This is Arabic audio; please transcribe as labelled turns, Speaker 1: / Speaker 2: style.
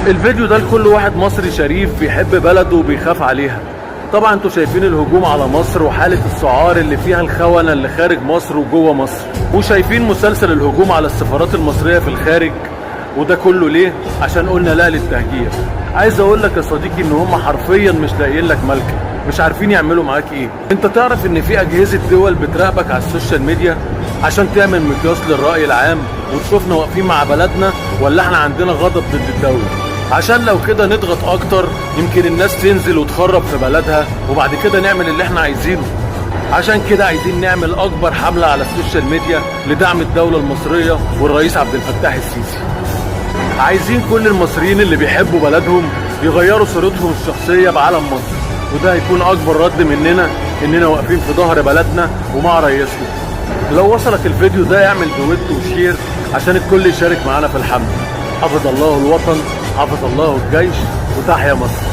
Speaker 1: الفيديو ده لكل واحد مصري شريف بيحب بلده وبيخاف عليها. طبعا انتوا شايفين الهجوم على مصر وحالة السعار اللي فيها الخونة اللي خارج مصر وجوه مصر، وشايفين مسلسل الهجوم على السفارات المصرية في الخارج. وده كله ليه؟ عشان قلنا لا للتهجير. عايز اقول لك يا صديقي ان هم حرفيا مش لاقيين لك ملكة، مش عارفين يعملوا معاك ايه. انت تعرف ان في اجهزة دول بتراقبك على السوشيال ميديا عشان تعمل مقياس للرأي العام وتشوفنا واقفين مع بلدنا ولا احنا عندنا غضب ضد الدولة، عشان لو كده نضغط اكتر يمكن الناس تنزل وتخرب في بلدها وبعد كده نعمل اللي احنا عايزينه. عشان كده عايزين نعمل اكبر حملة على السوشيال ميديا لدعم الدولة المصرية والرئيس عبد الفتاح السيسي. عايزين كل المصريين اللي بيحبوا بلدهم يغيروا صورتهم الشخصية بعلم مصر، وده هيكون اكبر رد مننا اننا واقفين في ظهر بلدنا ومع رئيسنا. لو وصلك الفيديو ده اعمل دويت وشير عشان الكل يشارك معانا في الحملة. حفظ الله الوطن، حفظ الله الجيش، وتحيا مصر.